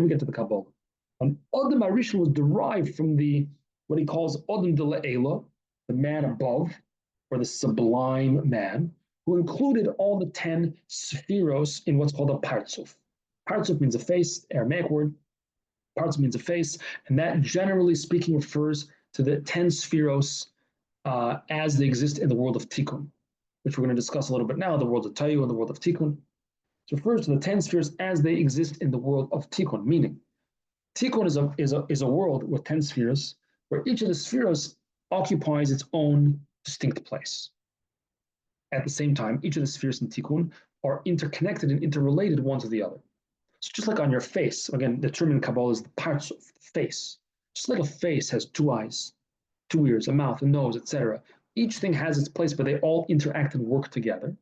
we get to the Kabbalah. And Adam Harishon was derived from what he calls Adam de Le'ela, the man above, or the sublime man, who included all the 10 sephiros in what's called a partzuf. Partzuf means a face, Aramaic word. Partzuf means a face, and that generally speaking refers to the 10 sephiros as they exist in the world of Tikkun, which we're going to discuss a little bit now, the world of Tayu and the world of Tikkun. It refers to the 10 spheres as they exist in the world of Tikkun, meaning Tikkun is a world with 10 spheres, where each of the spheres occupies its own distinct place. At the same time, each of the spheres in Tikkun are interconnected and interrelated one to the other. So just like on your face, again, the term in Kabbalah is the parts of the face. Just like a face has 2 eyes, 2 ears, a mouth, a nose, etc. Each thing has its place, but they all interact and work together.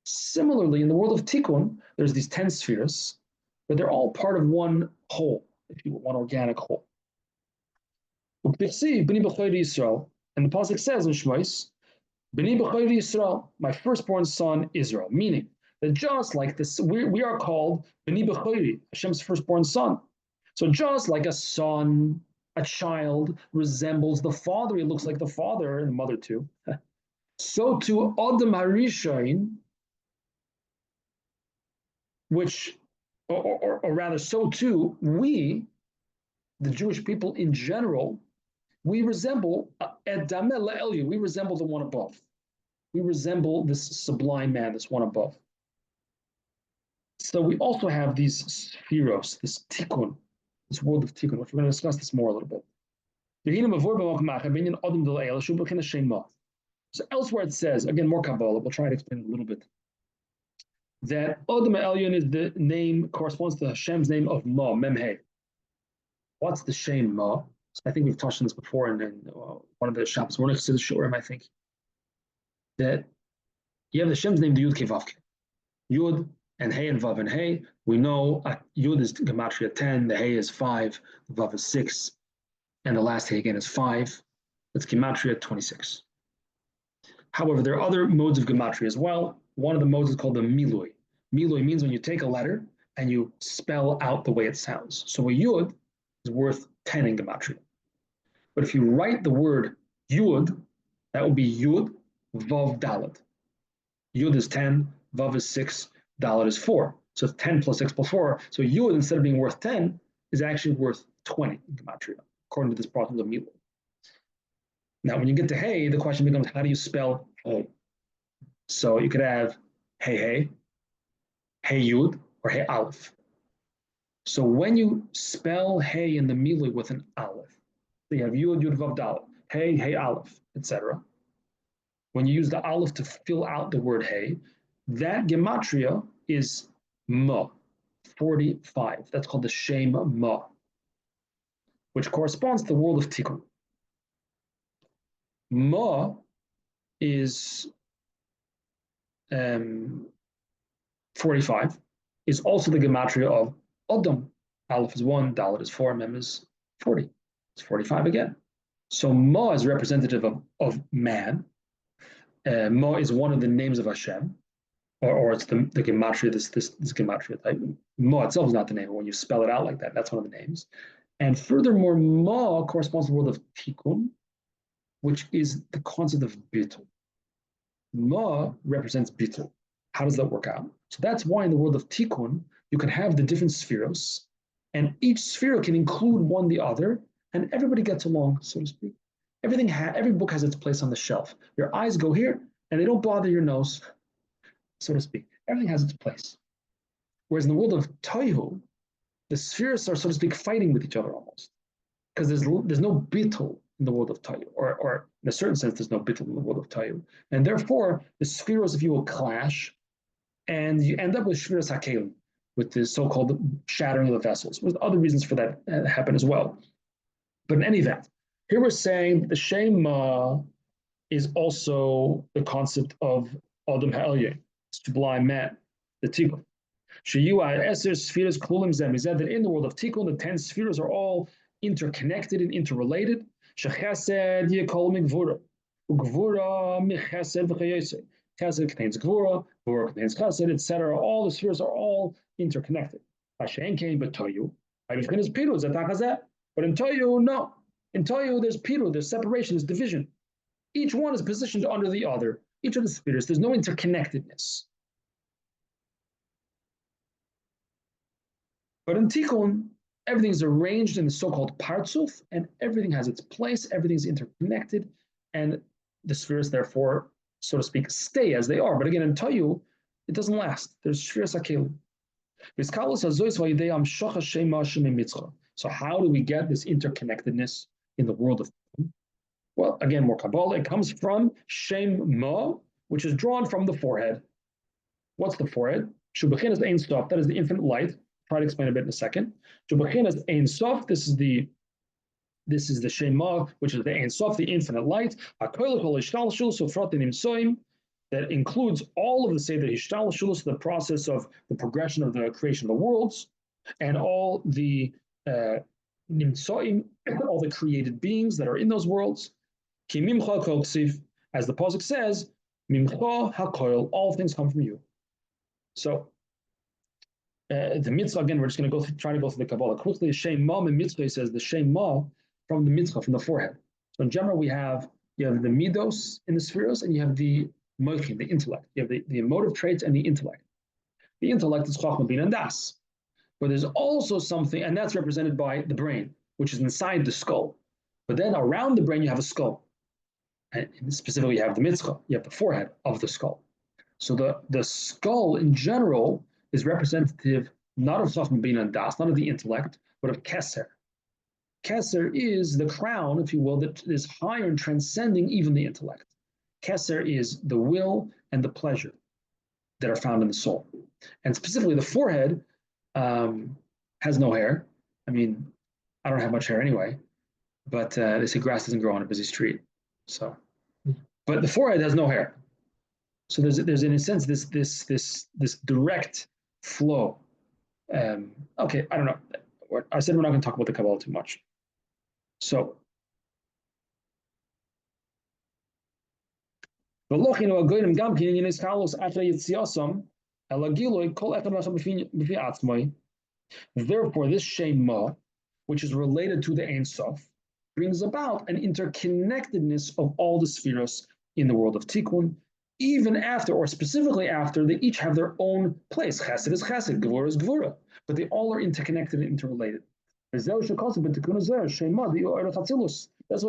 Similarly, in the world of Tikkun, there's these 10 spheres, but they're all part of one whole, if you will, one organic whole. And the pasuk says in Shemais, B'ni b'chayr Yisrael, my firstborn son Israel, meaning that just like this, we are called B'ni b'chayri, Hashem's firstborn son. So just like a son, a child resembles the father, he looks like the father and the mother too. So too Adam Harishon, which, or rather, so too we, the Jewish people in general, we resemble Edameh Le'elyu, we resemble the one above. We resemble this sublime man, this one above. So we also have these spheros, this tikkun, this world of tikkun, which we're going to discuss this more a little bit. So elsewhere it says, again, more Kabbalah, we'll try to explain it a little bit, that Adam Elyon is the name, corresponds to Hashem's name of Ma, Memhe. What's the Shem Ma? I think we've touched on this before in one of the Shabbos morning Chassidus Shurim, I think, that you have the Shem's name, the Yud Kei Vav Kei. Yud and Hey and Vav and Hey. We know Yud is Gematria 10, the Hey is 5, the Vav is 6, and the last Hey again is 5. That's Gematria 26. However, there are other modes of Gematria as well. One of the modes is called the Milui. Milui means when you take a letter and you spell out the way it sounds. So a Yud is worth 10 in Gematria. But if you write the word Yud, that would be Yud, Vav, Dalet. Yud is 10, Vav is 6, Dalet is 4. So it's 10 plus 6 plus 4. So Yud, instead of being worth 10, is actually worth 20 in Gematria, according to this process of Milui. Now, when you get to Hey, the question becomes, how do you spell Hey? So you could have Hey Hey, Hey Yud, or Hey Aleph. So when you spell Hey in the Milui with an Aleph, So you have Yud, Yud, Vav, Dalet, Hey, Hey, Aleph, etc. When you use the Aleph to fill out the word Hey, that gematria is Ma, 45. That's called the Shem Ma, which corresponds to the world of Tikkun. Ma is 45, is also the gematria of Adam. Aleph is 1, Dalet is 4, Mem is 40. It's 45 again. So Ma is representative of man. Ma is one of the names of Hashem, or it's the gematria, this gematria type. Ma itself is not the name, but when you spell it out like that, that's one of the names. And furthermore, Ma corresponds to the word of Tikkun, which is the concept of Bittul. Ma represents Bittul. How does that work out? So that's why in the world of Tikkun, you can have the different spheros, and each sphere can include one the other, and everybody gets along, so to speak. Every book has its place on the shelf. Your eyes go here, and they don't bother your nose, so to speak. Everything has its place. Whereas in the world of Toihu, the spheres are, so to speak, fighting with each other almost, because there's no bittul in the world of Toihu, or in a certain sense, there's no bittul in the world of Toihu, and therefore the spheres, if you will, clash, and you end up with Shemiras Shabbos, with the so-called shattering of the vessels. There's other reasons for that happen as well. But in any event, here we're saying the Shema is also the concept of Adam Ha'elyon, sublime man, the Tikkun. That in the world of Tikkun, the 10 spheres are all interconnected and interrelated. Chesed contains Gvura, Gvura contains Chesed, etc. All the spheres are all interconnected. But Toyu, but in Toyu, no. In Toyu, there's Piru, there's separation, there's division. Each one is positioned under the other. Each of the spheres, there's no interconnectedness. But in Tikkun, everything is arranged in the so-called Partsuf, and everything has its place, everything's interconnected, and the spheres, therefore, so to speak, stay as they are. But again, in Toyu, it doesn't last. There's Shemiras Shabbos. So how do we get this interconnectedness in the world of Tikkun? Well, again, more Kabbalah. It comes from Shem Ma, which is drawn from the forehead. What's the forehead? Shubachinas Ein Sof, that is the infinite light. Try to explain a bit in a second. Shubachinas Ein Sof, this is the Shema, which is the Ein Sof, the infinite light. That includes all of the Seder Hishtalshulus, the process of the progression of the creation of the worlds, and all the Nimtsoim, all the created beings that are in those worlds. Ki mimcha kol ksiv, as the pasuk says, mimcha hakoil, all things come from you. So the mitzvah, again, we're just going to try to go through the Kabbalah quickly. Shem Ma in mitzvah says the Shem Ma from the mitzvah, from the forehead. So in general, you have the midos in the spheres, and you have the moichin, the intellect. You have the emotive traits and the intellect. The intellect is chachma, bin, and das. But there's also something, and that's represented by the brain, which is inside the skull. But then around the brain, you have a skull. And specifically, you have the mitzvah, you have the forehead of the skull. So the skull in general is representative not of chachma, bin, and das, not of the intellect, but of keser. Keser is the crown, if you will, that is higher and transcending even the intellect. Keser is the will and the pleasure that are found in the soul. And specifically, the forehead has no hair. I mean, I don't have much hair anyway, but they say grass doesn't grow on a busy street. So, but the forehead has no hair. So there's in a sense this direct flow. Okay, I don't know. I said we're not going to talk about the Kabbalah too much. So, therefore, this Shema, which is related to the Ein Sof, brings about an interconnectedness of all the spheres in the world of Tikkun, even after, or specifically after, they each have their own place. Chesed is Chesed, Gvura is Gvura, but they all are interconnected and interrelated. That's what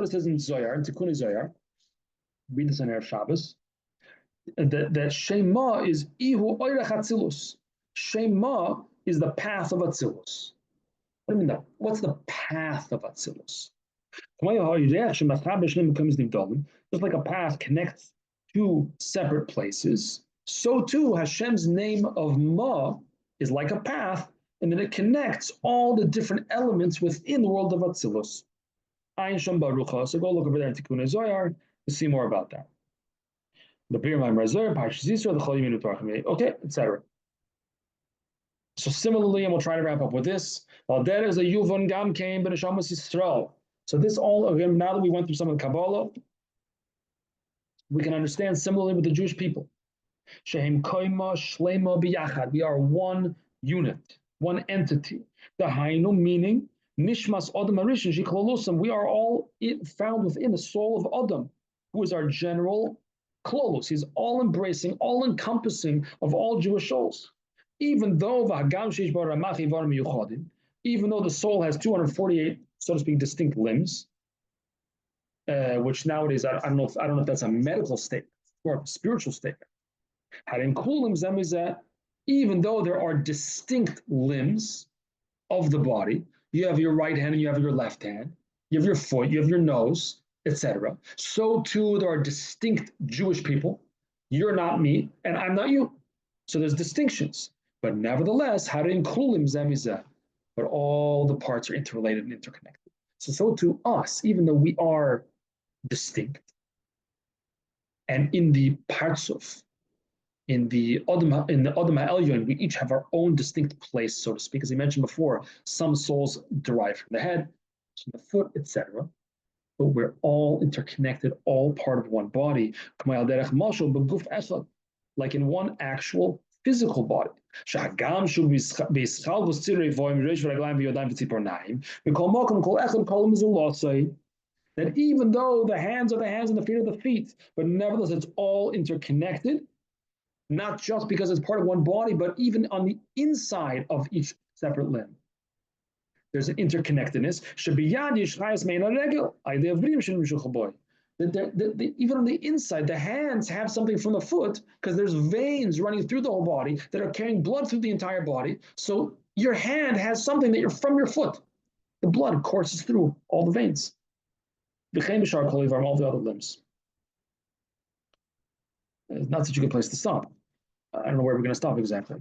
it says in Zohar, in Tikkun Zohar. Read this on Erev Shabbos. That Shema is Ihu Oirech Atzilus. Shema is the path of Atzilus. What do you mean that? What's the path of Atzilus? Just like a path connects two separate places, so too Hashem's name of Ma is like a path, and then it connects all the different elements within the world of Atzilus. Ayin Sham Barucha. So go look over there in Tikkun Zohar to see more about that. The Bir Maamer Zohar, Parshas Yisro, the Chol Yiminu Torah, okay, etc. So similarly, and we'll try to wrap up with this. While there is a Yuvon Gam came, but Shabbos Yisrael. So this all again. Now that we went through some of the Kabbalah, we can understand similarly with the Jewish people. Shehem Koima Shlema Biyachad. We are one unit, one entity. The Hainu meaning Nishmas Adam Arishin Shiklolusam. We are all found within the soul of Adam, who is our general Klolus. He's all embracing, all encompassing of all Jewish souls. Even though the soul has 248, so to speak, distinct limbs, which nowadays I don't know if that's a medical statement or a spiritual statement. Even though there are distinct limbs of the body, you have your right hand and you have your left hand, you have your foot, you have your nose, etc. So too there are distinct Jewish people. You're not me, and I'm not you. So there's distinctions. But nevertheless, but all the parts are interrelated and interconnected. So to us, even though we are distinct, and in the parts of, in the Adam HaElyon, we each have our own distinct place, so to speak. As I mentioned before, some souls derive from the head, from the foot, etc. But we're all interconnected, all part of one body, like in one actual physical body. That even though the hands are the hands and the feet are the feet, but nevertheless it's all interconnected, not just because it's part of one body, but even on the inside of each separate limb. There's an interconnectedness. Even on the inside, the hands have something from the foot because there's veins running through the whole body that are carrying blood through the entire body. So your hand has something that you're from your foot. The blood courses through all the veins. All the other limbs. It's not such a good place to stop. I don't know where we're going to stop exactly.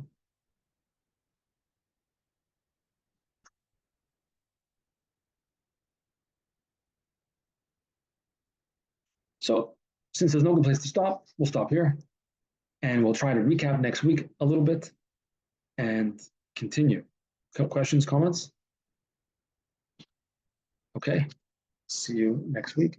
So since there's no good place to stop, we'll stop here. And we'll try to recap next week a little bit and continue. Questions, comments? Okay. See you next week.